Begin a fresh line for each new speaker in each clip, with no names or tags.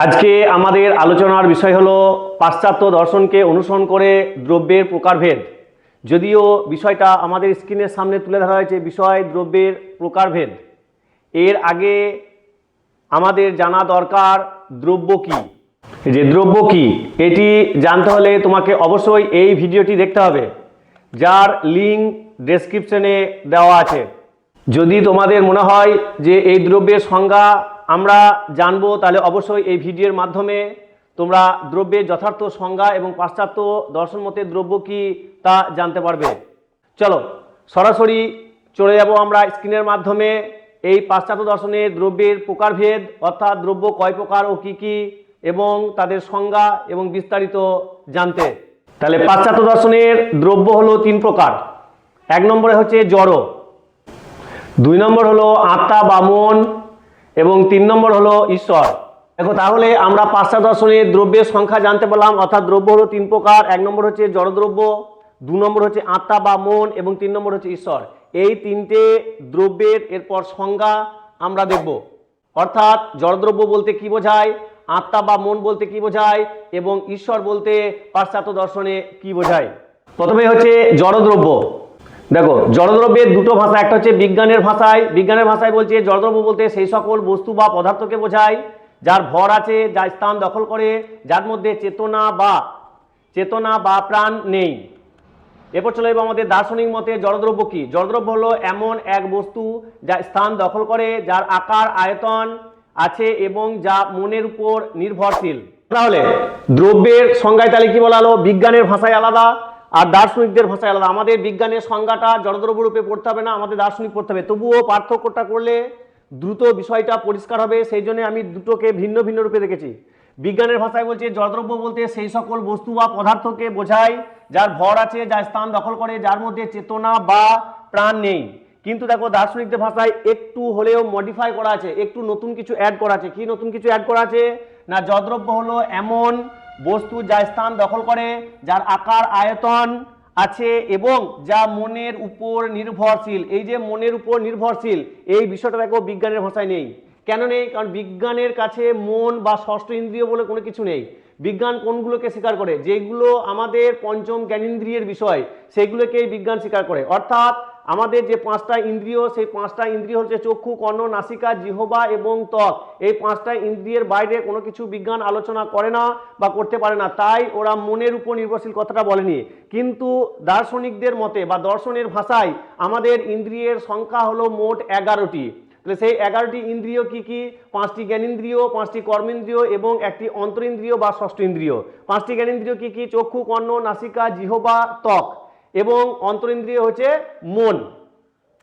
আজকে আমাদের আলোচনার বিষয় হলো পাশ্চাত্য দর্শনকে অনুসরণ করে দ্রব্যের প্রকারভেদ। যদিও বিষয়টা আমাদের স্ক্রিনের সামনে তুলে ধরা হয়েছে বিষয় দ্রব্যের প্রকারভেদ, এর আগে আমাদের জানা দরকার দ্রব্য কি। যে দ্রব্য কি এটি জানতে হলে তোমাকে অবশ্যই এই ভিডিওটি দেখতে হবে, যার লিঙ্ক ডেসক্রিপশনে দেওয়া আছে। যদি তোমাদের মনে হয় যে এই দ্রব্যের সংজ্ঞা আমরা জানবো, তাহলে অবশ্যই এই ভিডিওর মাধ্যমে তোমরা দ্রব্যের যথার্থ সংজ্ঞা এবং পাশ্চাত্য দর্শন মতে দ্রব্য কি তা জানতে পারবে। চলো সরাসরি চলে যাব আমরা স্ক্রিনের মাধ্যমে এই পাশ্চাত্য দর্শনের দ্রব্যের প্রকারভেদ, অর্থাৎ দ্রব্য কয় প্রকার ও কি কি, এবং তাদের সংজ্ঞা এবং বিস্তারিত জানতে। তাহলে পাশ্চাত্য দর্শনের দ্রব্য হলো তিন প্রকার। এক নম্বরে হচ্ছে জড়, দুই নম্বর হলো আত্মা বা মন, এবং তিন নম্বর হলো ঈশ্বর। দেখো, তাহলে আমরা পাশ্চাত্য দর্শনের দ্রব্যের সংখ্যা জানতে পারলাম, অর্থাৎ দ্রব্য হলো তিন প্রকার। এক নম্বর হচ্ছে জড়দ্রব্য, দু নম্বর হচ্ছে আত্মা বা মন, এবং তিন নম্বর হচ্ছে ঈশ্বর। এই তিনটে দ্রব্যের এরপর সংজ্ঞা আমরা দেখব, অর্থাৎ জড়দ্রব্য বলতে কি বোঝায়, আত্মা বা মন বলতে কি বোঝায়, এবং ঈশ্বর বলতে পাশ্চাত্য দর্শনে কি বোঝায়। প্রথমে হচ্ছে জড়দ্রব্য। দেখো, জড়দ্রব্যের দুটো ভাষা, একটা হচ্ছে বিজ্ঞানের ভাষায় বলছে জড়দ্রব্য বলতে সেই সকল বস্তু বা পদার্থকে বোঝায় যার ভর আছে, যা স্থান দখল করে, যার মধ্যে চেতনা বা প্রাণ নেই। এরপর চলে যাবো আমাদের দার্শনিক মতে জড়দ্রব্য কি। জড়দ্রব্য হলো এমন এক বস্তু যা স্থান দখল করে, যার আকার আয়তন আছে এবং যা মনের উপর নির্ভরশীল। তাহলে দ্রব্যের সংজ্ঞায় তাহলে কি বলা হলো, বিজ্ঞানের ভাষায় আলাদা আর দার্শনিকদের ভাষায় আলাদা। আমাদের বিজ্ঞানের সংজ্ঞাটা জড়দ্রব্য রূপে পড়তে হবে না, আমাদের দার্শনিক পড়তে হবে। তবুও পার্থক্যটা করলে দ্রুত বিষয়টা পরিষ্কার হবে, সেই জন্য আমি দুটোকে ভিন্ন ভিন্ন রূপে দেখেছি। বিজ্ঞানের ভাষায় বলছে জড়দ্রব্য বলতে সেই সকল বস্তু বা পদার্থকে বোঝায় যার ভর আছে, যা স্থান দখল করে, যার মধ্যে চেতনা বা প্রাণ নেই। কিন্তু দেখো, দার্শনিকদের ভাষায় একটু হলেও মডিফাই করা আছে, একটু নতুন কিছু অ্যাড করা আছে। কি নতুন কিছু অ্যাড করা আছে না, জড়দ্রব্য হলো এমন বস্তু যা স্থান দখল করে, যার আকার আয়তন আছে এবং যা মনের উপর নির্ভরশীল। এই যে মনের উপর নির্ভরশীল, এই বিষয়টা দেখো বিজ্ঞানের ভাষায় নেই। কেন নেই? কারণ বিজ্ঞানের কাছে মন বা ষষ্ঠ ইন্দ্রিয় বলে কোনো কিছু নেই। বিজ্ঞান কোনগুলোকে স্বীকার করে? যেগুলো আমাদের পঞ্চম জ্ঞানেন্দ্রিয়ের বিষয়, সেগুলোকেই বিজ্ঞান স্বীকার করে। অর্থাৎ আমাদের যে পাঁচটা ইন্দ্রিয়, সেই পাঁচটা ইন্দ্রিয় হচ্ছে চক্ষু, কর্ণ, নাসিকা, জিহ্বা এবং ত্বক। এই পাঁচটা ইন্দ্রিয়ের বাইরে কোনো কিছু বিজ্ঞান আলোচনা করে না বা করতে পারে না, তাই ওরা মনের উপর নির্ভরশীল কথাটা বলেনি। কিন্তু দার্শনিকদের মতে বা দর্শনের ভাষায় আমাদের ইন্দ্রিয়ের সংখ্যা হলো মোট 11টি। তাহলে সেই 11টি ইন্দ্রিয় কি কি? 5টি জ্ঞানেন্দ্রিয়, 5টি কর্মেন্দ্রিয় এবং একটি অন্তরিন্দ্রিয় বা ষষ্ঠ ইন্দ্রিয়। 5টি জ্ঞানেন্দ্রিয় কি কি? চক্ষু, কর্ণ, নাসিকা, জিহ্বা, ত্বক, এবং অন্তরিন্দ্রিয় হচ্ছে মন,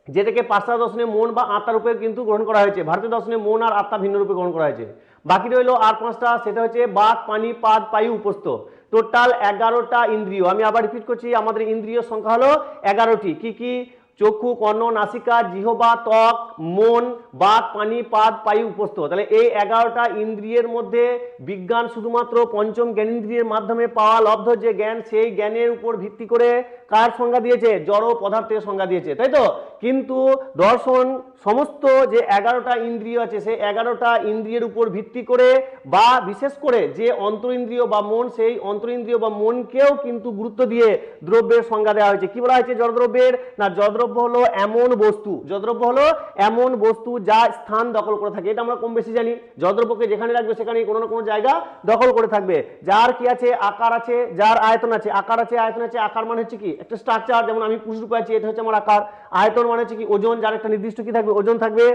যেটাকে পাশ্চাত্য দর্শনে মন বা আত্মার রূপে কিন্তু গ্রহণ করা হয়েছে। ভারতীয় দর্শনে মন আর আত্মা ভিন্ন রূপে গ্রহণ করা হয়েছে। বাকি রইল আর 5টা, সেটা হচ্ছে বাত, পানি, পাদ, পায়ু, উপস্থ। টোটাল 11টা ইন্দ্রিয়। আমি আবার রিপিট করছি, আমাদের ইন্দ্রিয় সংখ্যা হলো 11টি। কি কি? চক্ষু, কর্ণ, নাসিকা, জিহ্বা, ত্বক, মন, বাত, পানি, পাদ, পায়ু, উপস্থ। তাহলে এই 11টা ইন্দ্রিয়ের মধ্যে বিজ্ঞান শুধুমাত্র পঞ্চম জ্ঞানেন্দ্রিয়ের মাধ্যমে পাওয়া লব্ধ যে জ্ঞান, সেই জ্ঞানের উপর ভিত্তি করে কার সংজ্ঞা দিয়েছে? জড় পদার্থের সংজ্ঞা দিয়েছে, তাই তো? কিন্তু দর্শন সমস্ত যে 11টা ইন্দ্রিয় আছে, সেই 11টা ইন্দ্রিয়ের উপর ভিত্তি করে বা বিশেষ করে যে অন্তরিন্দ্রিয় বা মন, সেই অন্তরিন্দ্রিয় বা মনকেও কিন্তু গুরুত্ব দিয়ে দ্রব্যের সংজ্ঞা দেওয়া হয়েছে। কি বলা হয়েছে জড়দ্রব্যের? না, জড়দ্রব্য হলো এমন বস্তু, জড়দ্রব্য হলো এমন বস্তু যা স্থান দখল করে থাকে। এটা আমরা কম বেশি জানি, জড়দ্রব্যকে যেখানে রাখবে সেখানে কোনো না কোনো জায়গা দখল করে থাকবে। যার কি আছে? আকার আছে, যার আয়তন আছে। আকার আছে, আয়তন আছে। আকার মানে হচ্ছে কি? একটা স্ট্রাকচার, যেমন আমি পুরুষরূপে আছি, এটা হচ্ছে আমার আকার। আয়তন মানে হচ্ছে কি? ওজন, যার একটা নির্দিষ্ট কি থাকবে? ওজন থাকবে।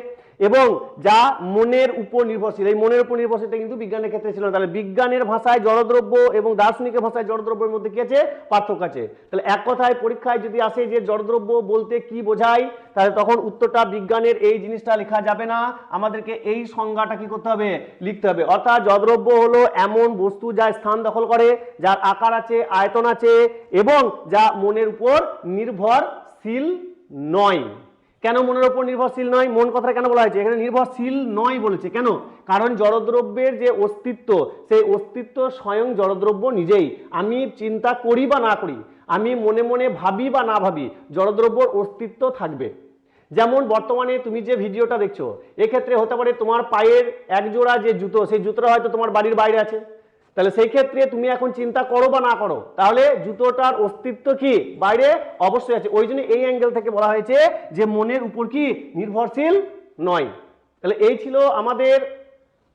এবং যা মনের উপর নির্ভরশীল। এই মনের উপর নির্ভরশীলটা কিন্তু বিজ্ঞানের ক্ষেত্রে ছিল না। তাহলে বিজ্ঞানের ভাষায় জড়দ্রব্য এবং দার্শনিকের ভাষায় জড়দ্রব্যের মধ্যে কি আছে? পার্থক্য আছে। তাহলে এক কথায় পরীক্ষায় যদি আসে যে জড়দ্রব্য বলতে কি বোঝায়, তাহলে তখন উত্তরটা বিজ্ঞানের এই জিনিসটা লেখা যাবে না, আমাদেরকে এই সংজ্ঞাটা কি করতে হবে? লিখতে হবে। অর্থাৎ জড়দ্রব্য হলো এমন বস্তু যা স্থান দখল করে, যার আকার আছে, আয়তন আছে এবং যা মনের উপর নির্ভরশীল নয়। কেন মনের উপর নির্ভরশীল নয়? মন কথাটা কেন বলা হয়েছে? এখানে নির্ভরশীল নয় বলেছে। কেন? কারণ জড়দ্রব্যের যে অস্তিত্ব, সেই অস্তিত্ব স্বয়ং জড়দ্রব্য নিজেই। আমি চিন্তা করি বা না করি, আমি মনে মনে ভাবি বা না ভাবি, জড়দ্রব্যর অস্তিত্ব থাকবে। যেমন বর্তমানে তুমি যে ভিডিওটা দেখছো, এক্ষেত্রে হতে পারে তোমার পায়ের এক জোড়া যে জুতো, সেই জুতোটা হয়তো তোমার বাড়ির বাইরে আছে। তাহলে সেই ক্ষেত্রে তুমি এখন চিন্তা করো বা না করো, তাহলে জুতোটার অস্তিত্ব কি বাইরে অবশ্যই আছে। ওই জন্য এই অ্যাঙ্গেল থেকে বলা হয়েছে যে মনের উপর কি নির্ভরশীল নয়। তাহলে এই ছিল আমাদের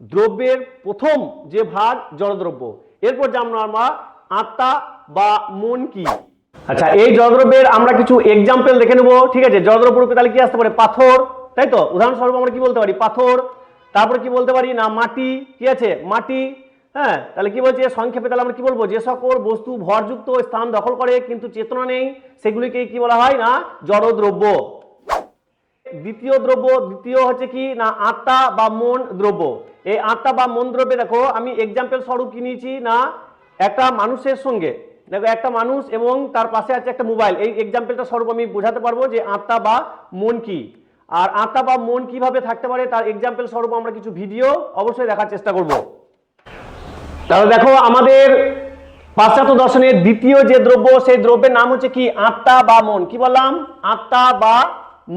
দ্রব্যের প্রথম যে ভাগ, জড়দ্রব্য। এরপর জানবো আমরা আত্মা বা মন কি। আচ্ছা, এই জড়দ্রব্যের আমরা কিছু এক্সাম্পল দেখে নেবো, ঠিক আছে। জড়দ্রব্য রূপে তাহলে কি আসতে পারে? পাথর, তাই তো। উদাহরণস্বরূপ আমরা কি বলতে পারি? পাথর। তারপরে কি বলতে পারি? না মাটি, কি আছে? মাটি। হ্যাঁ, তাহলে কি বলছে সংক্ষেপে? তাহলে আমরা কি বলবো? যে সকল বস্তু ভরযুক্ত স্থান দখল করে কিন্তু চেতনা নেই, সেগুলিকে কি বলা হয়? না জড়দ্রব্য। দ্বিতীয় দ্রব্য, দ্বিতীয় হচ্ছে কি না আত্মা বা মন দ্রব্য। এই আত্মা বা মন দ্রব্যে দেখো আমি এক্সাম্পল স্বরূপ কি নিয়েছি না একটা মানুষের সঙ্গে, দেখো একটা মানুষ এবং তার পাশে আছে একটা মোবাইল। এই এক্সাম্পলটা স্বরূপ আমি বোঝাতে পারবো যে আত্মা বা মন কি। আর আত্মা বা মন কিভাবে থাকতে পারে তার এক্সাম্পল স্বরূপ আমরা কিছু ভিডিও অবশ্যই দেখার চেষ্টা করব। তাহলে দেখো আমাদের পাশ্চাত্য দর্শনের দ্বিতীয় যে দ্রব্য, সেই দ্রব্যের নাম হচ্ছে কি আত্মা বা মন। কি বললাম? আত্মা বা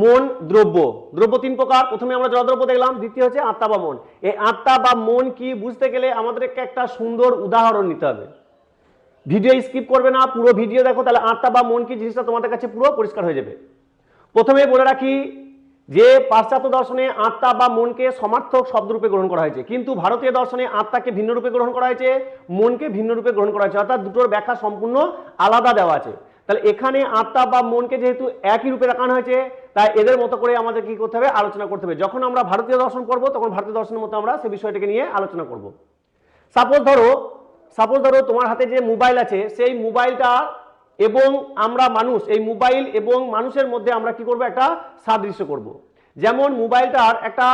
মন দ্রব্য। দ্রব্য তিন প্রকার, প্রথমে আমরা জড়দ্রব্য দেখলাম, দ্বিতীয় হচ্ছে আত্মা বা মন। এই আত্মা বা মন কি বুঝতে গেলে আমাদেরকে একটা সুন্দর উদাহরণ নিতে হবে। ভিডিও স্কিপ করবে না, পুরো ভিডিও দেখো, তাহলে আত্মা বা মন কি জিনিসটা তোমাদের কাছে পুরো পরিষ্কার হয়ে যাবে। প্রথমে বলে রাখি যে পাশ্চাত্য দর্শনে আত্মা বা মনকে সমার্থক শব্দরূপে গ্রহণ করা হয়েছে, কিন্তু ভারতীয় দর্শনে আত্মাকে ভিন্ন রূপে গ্রহণ করা হয়েছে, মনকে ভিন্ন রূপে গ্রহণ করা হয়েছে, অর্থাৎ দুটোর ব্যাখ্যা সম্পূর্ণ আলাদা দেওয়া আছে। তাহলে এখানে আত্মা বা মনকে যেহেতু একই রূপে দেখানো হয়েছে, তাই এদের মতো করে আমাদের কি করতে হবে? আলোচনা করতে হবে। যখন আমরা ভারতীয় দর্শন পড়বো তখন ভারতীয় দর্শনের মতো আমরা সেই বিষয়টাকে নিয়ে আলোচনা করব। সাপোজ ধরো তোমার হাতে যে মোবাইল আছে, সেই মোবাইলটা এবং আমরা মানুষ, এই মোবাইল এবং মানুষের মধ্যে আমরা কি করব? একটা সাদৃশ্য করব। যেমন মোবাইলটার একটা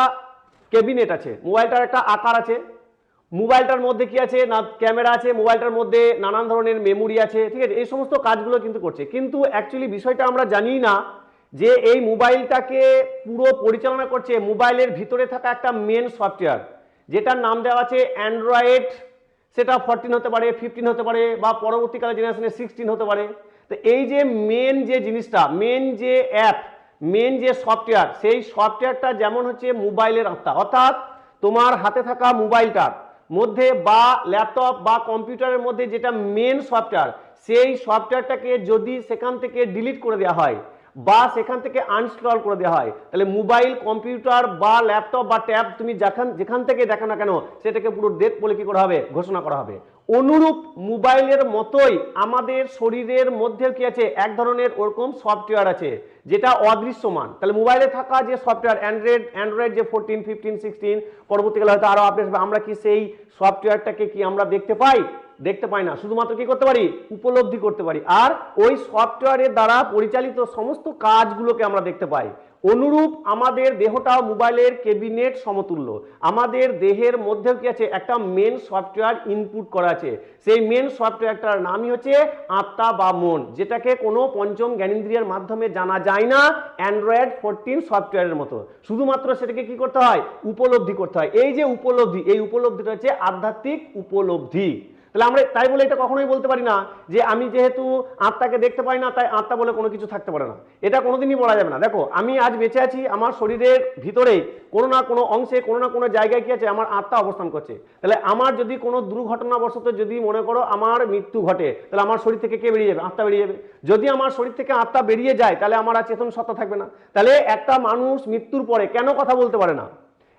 ক্যাবিনেট আছে, মোবাইলটার একটা আকার আছে, মোবাইলটার মধ্যে কি আছে না ক্যামেরা আছে, মোবাইলটার মধ্যে নানান ধরনের মেমোরি আছে, ঠিক আছে। এই সমস্ত কাজগুলো কিন্তু করছে, কিন্তু অ্যাকচুয়ালি বিষয়টা আমরা জানি না যে এই মোবাইলটাকে পুরো পরিচালনা করছে মোবাইলের ভিতরে থাকা একটা মেন সফটওয়্যার, যেটার নাম দেওয়া আছে অ্যান্ড্রয়েড। সেটা 14 হতে পারে, 15 হতে পারে, বা পরবর্তীকালে জেনারেশনে 16 হতে পারে। তো এই যে মেন যে জিনিসটা, মেন যে অ্যাপ, মেন যে সফটওয়্যার, সেই সফটওয়্যারটা যেমন হচ্ছে মোবাইলের আত্মা, অর্থাৎ তোমার হাতে থাকা মোবাইলটার মধ্যে বা ল্যাপটপ বা কম্পিউটারের মধ্যে যেটা মেন সফটওয়্যার, সেই সফটওয়্যারটাকে যদি সেখান থেকে ডিলিট করে দেওয়া হয় বা সেখান থেকে আনইনস্টল করে দেওয়া হয়, তাহলে মোবাইল, কম্পিউটার বা ল্যাপটপ বা ট্যাব তুমি যেখান থেকে দেখো না কেন সেটাকে পুরো ডেড বলে কি করা হবে? ঘোষণা করা হবে। অনুরূপ মোবাইলের মতোই আমাদের শরীরের মধ্যে কি আছে? এক ধরনের ওরকম সফটওয়্যার আছে যেটা অদৃশ্যমান। তাহলে মোবাইলে থাকা যে সফটওয়্যার অ্যান্ড্রয়েড যে 14, 15, 16, পরবর্তীকালে হয়তো আরো আপডেট হবে, আমরা কি সেই সফটওয়্যারটাকে কি আমরা দেখতে পাই? দেখতে পাই না, শুধুমাত্র কি করতে পারি? উপলব্ধি করতে পারি। আর ওই সফটওয়্যারের দ্বারা পরিচালিত সমস্ত কাজগুলোকে আমরা দেখতে পাই। অনুরূপ আমাদের দেহটাও মোবাইলের ক্যাবিনেট সমতুল্য। আমাদের দেহের মধ্যে কি আছে? একটা মেন সফটওয়্যার ইনপুট করা আছে, সেই মেন সফটওয়্যারটার নামই হচ্ছে আত্মা বা মন, যেটাকে কোনো পঞ্চম জ্ঞানেন্দ্রিয়ের মাধ্যমে জানা যায় না অ্যান্ড্রয়েড 14 সফটওয়্যারের মতো। শুধুমাত্র সেটাকে কি করতে হয়? উপলব্ধি করতে হয়। এই যে উপলব্ধি, এই উপলব্ধিটা হচ্ছে আধ্যাত্মিক উপলব্ধি। তাহলে আমরা তাই বলে এটা কখনোই বলতে পারি না যে আমি যেহেতু আত্মাকে দেখতে পাই না তাই আত্মা বলে কোনো কিছু থাকতে পারে না, এটা কোনোদিনই বলা যাবে না। দেখো আমি আজ বেঁচে আছি, আমার শরীরের ভিতরে কোনো না কোনো অংশে কোনো না কোনো জায়গায় কি আছে? আমার আত্মা অবস্থান করছে। তাহলে আমার যদি কোনো দুর্ঘটনাবশত যদি মনে করো আমার মৃত্যু ঘটে, তাহলে আমার শরীর থেকে কে বেরিয়ে যাবে? আত্মা বেরিয়ে যাবে। যদি আমার শরীর থেকে আত্মা বেরিয়ে যায় তাহলে আমার আর চেতন সত্তা থাকবে না। তাহলে একটা মানুষ মৃত্যুর পরে কেন কথা বলতে পারে না?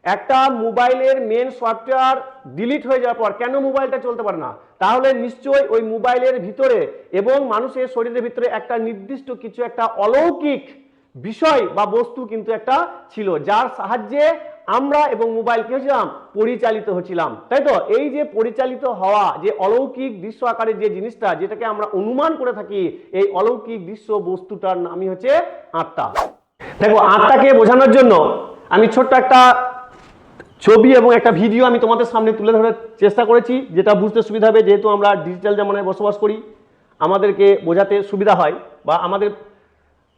একটা মোবাইলের মেন সফটওয়্যার ডিলিট হয়ে যাওয়ার পর কেন মোবাইলটা চলতে পারে না? তাহলে নিশ্চয়ই ওই মোবাইলের ভিতরে এবং মানুষের শরীরের ভিতরে একটা নির্দিষ্ট কিছু একটা অলৌকিক বিষয় বা বস্তু কিন্তু একটা ছিল, যার সাহায্যে আমরা এবং মোবাইল কি হয়েছিলাম? পরিচালিত হচ্ছিলাম, তাই তো। এই যে পরিচালিত হওয়া, যে অলৌকিক দৃশ্য আকারে যে জিনিসটা, যেটাকে আমরা অনুমান করে থাকি, এই অলৌকিক দৃশ্য বস্তুটার নামই হচ্ছে আত্মা। দেখো আত্মাকে বোঝানোর জন্য আমি ছোট্ট একটা ছবি এবং একটা ভিডিও আমি তোমাদের সামনে তুলে ধরার চেষ্টা করেছি, যেটা বুঝতে সুবিধা হবে। যেহেতু আমরা ডিজিটাল জামানায় বসবাস করি, আমাদেরকে বোঝাতে সুবিধা হয় বা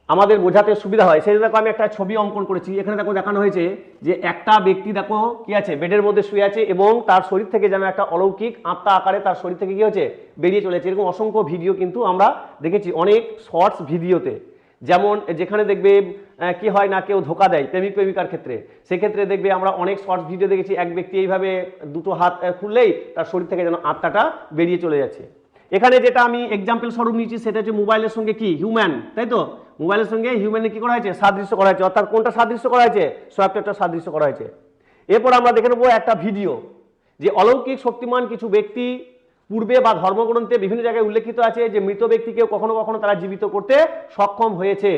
আমাদের বোঝাতে সুবিধা হয়, সেই দেখো আমি একটা ছবি অঙ্কন করেছি। এখানে দেখো দেখানো হয়েছে যে একটা ব্যক্তি দেখো কি আছে? বেডের মধ্যে শুয়ে আছে এবং তার শরীর থেকে যেন একটা অলৌকিক আত্মা আকারে তার শরীর থেকে কি হচ্ছে? বেরিয়ে চলেছে। এরকম অসংখ্য ভিডিও কিন্তু আমরা দেখেছি অনেক শর্টস ভিডিওতে, যেমন যেখানে দেখবে কি হয় না কেউ ধোকা দেয় প্রেমিক প্রেমিকার ক্ষেত্রে, সেক্ষেত্রে দেখবে আমরা অনেক শর্টস ভিডিও দেখেছি, এক ব্যক্তি এইভাবে দুটো হাত খুললেই তার শরীর থেকে যেন আত্মাটা বেরিয়ে চলে যাচ্ছে। এখানে যেটা আমি এক্সাম্পল স্বরূপ নিয়েছি সেটা হচ্ছে মোবাইলের সঙ্গে কি হিউম্যান, তাই তো, মোবাইলের সঙ্গে হিউম্যানের কি করা হয়েছে, সাদৃশ্য করা হয়েছে। অর্থাৎ কোনটা সাদৃশ্য করা হয়েছে, সফটওয়্যারটা সাদৃশ্য করা হয়েছে। এরপর আমরা দেখে নেবো একটা ভিডিও, যে অলৌকিক শক্তিমান কিছু ব্যক্তি পূর্বে বা ধর্মগ্রন্থে বিভিন্ন জায়গায় উল্লেখিত আছে যে মৃত ব্যক্তিকেও কখনো কখনো তারা জীবিত করতে সক্ষম হয়েছে,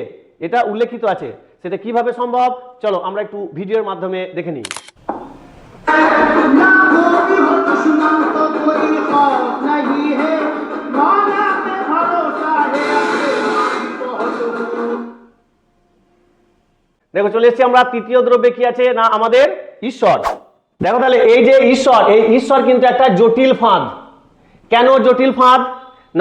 এটা উল্লেখিত আছে। সেটা কিভাবে সম্ভব, চলো আমরা একটু ভিডিওর মাধ্যমে দেখে নিই। দেখো চলে এসেছি আমরা তৃতীয় দ্রব্যে, কি আছে না আমাদের ঈশ্বর। দেখো তাহলে এই যে ঈশ্বর, এই ঈশ্বর কিন্তু একটা জটিল ফাঁদ। কেন জটিল ফাঁদ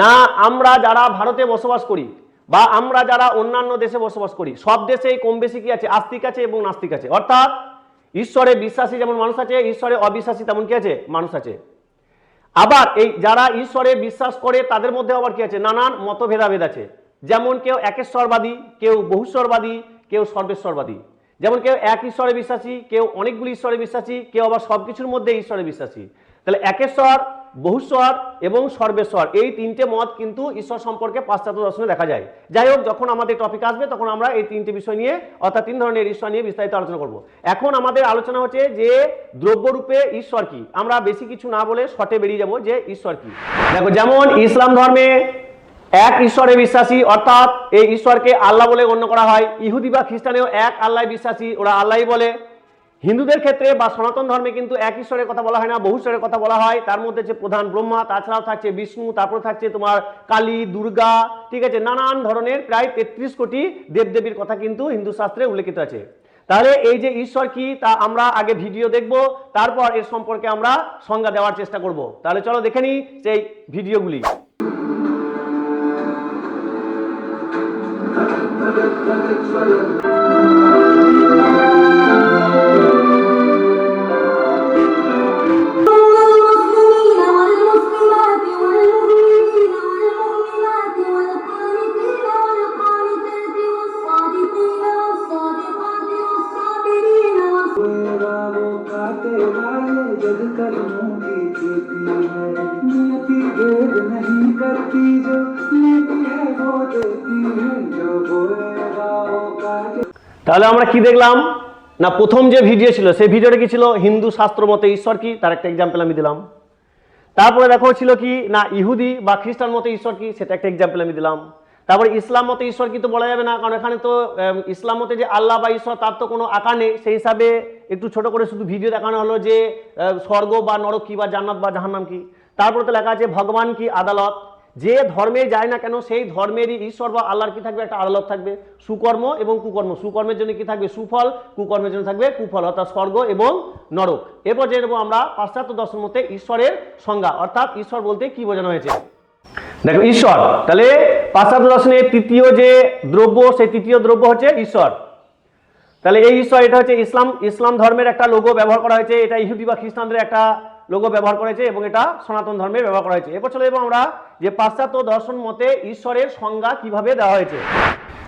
না, আমরা যারা ভারতে বসবাস করি বা আমরা যারা অন্যান্য দেশে বসবাস করি, সব দেশেই কম বেশি কি আছে, আস্তিক আছে এবং নাস্তিক আছে। অর্থাৎ ঈশ্বরে বিশ্বাসী যেমন মানুষ আছে, ঈশ্বরে অবিশ্বাসী তেমন কি আছে, মানুষ আছে। আবার এই যারা ঈশ্বরে বিশ্বাস করে তাদের মধ্যে আবার কি আছে, নানান মতভেদাভেদ আছে। যেমন কেউ একেশ্বরবাদী, কেউ বহুশ্বরবাদী, কেউ সর্বেশ্বরবাদী। যেমন কেউ এক ঈশ্বরে বিশ্বাসী, কেউ অনেকগুলি ঈশ্বরে বিশ্বাসী, কেউ আবার সবকিছুর মধ্যে ঈশ্বরে বিশ্বাসী। তাহলে একেশ্বর, বহুশ্বর এবং সর্বেশ্বর, এই তিনটে মত কিন্তু ঈশ্বর সম্পর্কে পাশ্চাত্য দর্শনে দেখা যায়। যাই হোক, যখন আমাদের টপিক আসবে তখন আমরা এই তিনটে বিষয় নিয়ে অর্থাৎ তিন ধরনের ঈশ্বর নিয়ে বিস্তারিত আলোচনা করব। এখন আমাদের আলোচনা হচ্ছে যে দ্রব্যরূপে ঈশ্বর কি। আমরা বেশি কিছু না বলে শর্টে বেরিয়ে যাব যে ঈশ্বর কি। দেখো, যেমন ইসলাম ধর্মে এক ঈশ্বরে বিশ্বাসী, অর্থাৎ এই ঈশ্বরকে আল্লাহ বলে গণ্য করা হয়। ইহুদি বা খ্রিস্টানেও এক আল্লাহ বিশ্বাসী, ওরা আল্লাহই বলে। হিন্দুদের ক্ষেত্রে বা সনাতন ধর্মে কিন্তু এক ঈশ্বরের কথা বলা হয় না, বহু ঈশ্বরের কথা বলা হয়। তার মধ্যে যে প্রধান ব্রহ্মা, তাছাড়াও থাকছে বিষ্ণু, তারপর থাকছে তোমার কালী, দুর্গা, ঠিক আছে, নানান ধরনের প্রায় 33 কোটি দেবদেবীর কথা কিন্তু হিন্দু শাস্ত্রে উল্লেখিত আছে। তাহলে এই যে ঈশ্বর কি তা আমরা আগে ভিডিও দেখব, তারপর এর সম্পর্কে আমরা সংজ্ঞা দেওয়ার চেষ্টা করব। তাহলে চলো দেখে নিই সেই ভিডিওগুলি। তাহলে আমরা কি দেখলাম না, প্রথম যে ভিডিও ছিল সেই ভিডিওটা কি ছিল, হিন্দু শাস্ত্র মতে ঈশ্বর কি তার একটা এক্সাম্পল আমি দিলাম। তারপরে দেখো ছিল কি না, ইহুদি বা খ্রিস্টান মতে ঈশ্বর কি সেটা একটা এক্সাম্পল আমি দিলাম। তারপরে ইসলাম মতে ঈশ্বর কি তো বলা যাবে না, কারণ এখানে তো ইসলাম মতে যে আল্লাহ বা ঈশ্বর তার তো কোনো আকার নেই। সেই হিসাবে একটু ছোট করে শুধু ভিডিও দেখানো হলো যে স্বর্গ বা নরক কি বা জান্নাত বা জাহান্নাম কি। তারপরে তো লেখা আছে ভগবান কি আদালত। যে ধর্মে যায় না কেন সেই ধর্মেরই ঈশ্বর বা আল্লাহর কি থাকবে, একটা আদালত থাকবে। সুকর্ম এবং কুকর্ম, সুকর্মের জন্য কি থাকবে, সুফল, কুকর্মের জন্য থাকবে কুফল, অর্থাৎ স্বর্গ এবং নরক। এরপর জেনে নেবো আমরা পাশ্চাত্য দর্শন মতে ঈশ্বরের সংজ্ঞা, অর্থাৎ ঈশ্বর বলতে কি বোঝানো হয়েছে। দেখো ঈশ্বর, তাহলে পাশ্চাত্য দর্শনের তৃতীয় যে দ্রব্য, সেই তৃতীয় দ্রব্য হচ্ছে ঈশ্বর। তাহলে এই ঈশ্বর, এটা হচ্ছে ইসলাম ধর্মের একটা লোগো ব্যবহার করা হয়েছে, এটা ইহুদি বা খ্রিস্টানদের একটা লোগো ব্যবহার করেছে এবং এটা সনাতন ধর্মে ব্যবহার করা হয়েছে। এরপর চলে যাবো আমরা যে পাশ্চাত্য দর্শন মতে ঈশ্বরের সংজ্ঞা কিভাবে দেওয়া হয়েছে।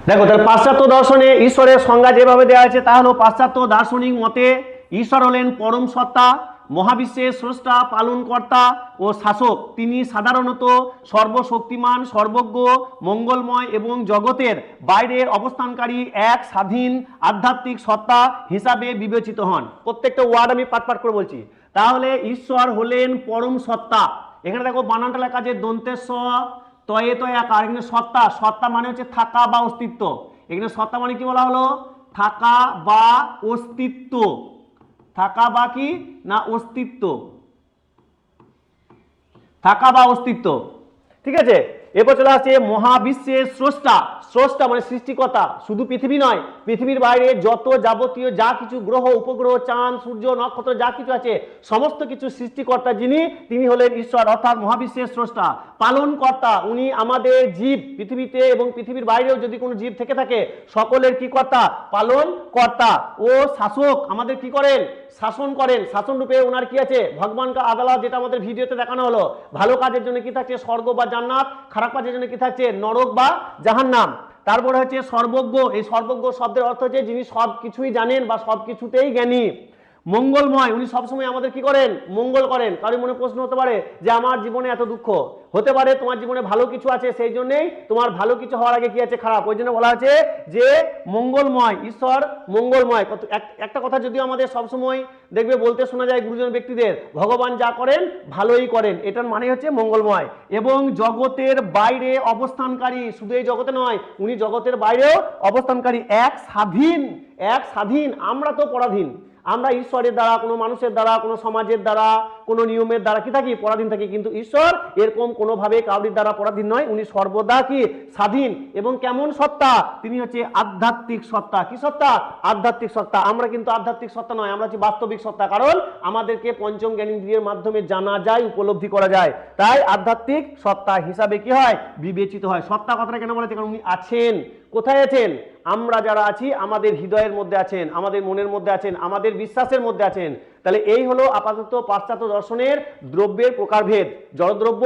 দেখো, তাহলে পাশ্চাত্য দর্শনে ঈশ্বরের সংজ্ঞা যেভাবে দেওয়া হয়েছে তা হলো, পাশ্চাত্য দার্শনিক মতে ঈশ্বর হলেন পরম সত্তা, মহাবিশ্বের স্রষ্টা, পালনকর্তা ও শাসক। তিনি সাধারণত সর্বশক্তিমান, সর্বজ্ঞ, মঙ্গলময় এবং জগতের বাইরের অবস্থানকারী এক স্বাধীন আধ্যাত্মিক সত্তা হিসাবে বিবেচিত হন। প্রত্যেকটা ওয়ার্ড আমি পাট পাট করে বলছি। তাহলে ঈশ্বর হলেন পরম সত্তা। এখানে দেখো বানানটা লেখা আছে দন্তেস তয়ে তয়ে আকার। এখানে সত্তা, সত্তা মানে হচ্ছে থাকা বা অস্তিত্ব। এখানে সত্তা মানে কি বলা হলো, থাকা বা অস্তিত্ব। থাকা বা কি না অস্তিত্ব, থাকা বা অস্তিত্ব, ঠিক আছে। এরপর চলে আসছে মহাবিশ্বের স্রষ্টা। স্রষ্টা মানে সৃষ্টিকর্তা, শুধু পৃথিবী নয়, পৃথিবীর বাইরে যত যাবতীয় যা কিছু গ্রহ, উপগ্রহ, চাঁদ, সূর্য, নক্ষত্র যা কিছু আছে সমস্ত কিছু সৃষ্টিকর্তা যিনি, তিনি হলেন ঈশ্বর, অর্থাৎ মহাবিশ্বের স্রষ্টা। পালনকর্তা, উনি আমাদের জীব, পৃথিবীতে এবং পৃথিবীর বাইরেও যদি কোনো জীব থেকে থাকে সকলের কি কর্তা, পালন কর্তা। ও শাসক, আমাদের কি করেন, শাসন করেন। শাসন রূপে ওনার কি আছে, ভগবান কা আদালত, যেটা আমাদের ভিডিওতে দেখানো হলো। ভালো কাজের জন্য কি থাকছে স্বর্গ বা জান্নাত, খারাপ কাজের জন্য কি থাকছে নরক বা জাহান্নাম। তারপরে হচ্ছে সর্বজ্ঞ। এই সর্বজ্ঞ শব্দের অর্থ হচ্ছে যিনি সব কিছুই জানেন বা সব কিছুতেই জ্ঞানী। মঙ্গলময়, উনি সবসময় আমাদের কি করেন? মঙ্গল করেন। কারোর মনে প্রশ্ন হতে পারে যে আমার জীবনে এত দুঃখ, হতে পারে তোমার জীবনে ভালো কিছু আছে, সেই জন্যই তোমার ভালো কিছু হওয়ার আগে কি আছে? খারাপ। ওই জন্য বলা হচ্ছে যে মঙ্গলময়, ঈশ্বর মঙ্গলময়। একটা কথা যদিও আমাদের সবসময় দেখবে বলতে শোনা যায় গুরুজন ব্যক্তিদের, ভগবান যা করেন ভালোই করেন, এটার মানে হচ্ছে মঙ্গলময়। এবং জগতের বাইরে অবস্থানকারী, শুধু এই জগতে নয়, উনি জগতের বাইরেও অবস্থানকারী, এক স্বাধীন, এক স্বাধীন। আমরা তো পরাধীন, আমরা ঈশ্বরের দ্বারা, কোনো মানুষের দ্বারা, কোনো সমাজের দ্বারা, কোনো নিয়মের দ্বারা কি থাকি? পরাধীন থাকি। কিন্তু ঈশ্বর এরকম কোনোভাবে কাউরির দ্বারা পরাধীন নয়, উনি সর্বদা কি? স্বাধীন। এবং কেমন সত্তা? তিনি হচ্ছে আধ্যাত্মিক সত্তা। কি সত্তা? আধ্যাত্মিক সত্তা। আমরা কিন্তু আধ্যাত্মিক সত্তা নয়, আমরা হচ্ছে বাস্তবিক সত্তা। কারণ আমাদেরকে পঞ্চম জ্ঞানেন্দ্রিয়ের মাধ্যমে জানা যায়, উপলব্ধি করা যায়। তাই আধ্যাত্মিক সত্তা হিসাবে কি হয়? বিবেচিত হয়। সত্তা কথাটা কেন বলেছে? কারণ উনি আছেন। কোথায় আছেন? আমরা যারা আছি আমাদের হৃদয়ের মধ্যে আছেন, আমাদের মনের মধ্যে আছেন, আমাদের বিশ্বাসের মধ্যে আছেন। তাহলে এই হলো আপাতত পাশ্চাত্য দর্শনের দ্রব্যের প্রকারভেদ, জড়দ্রব্য,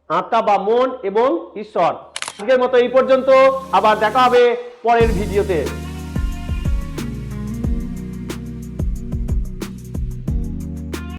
আত্মা বা মন এবং ঈশ্বর। আজকের মতো এই পর্যন্ত, আবার দেখা হবে পরের ভিডিওতে।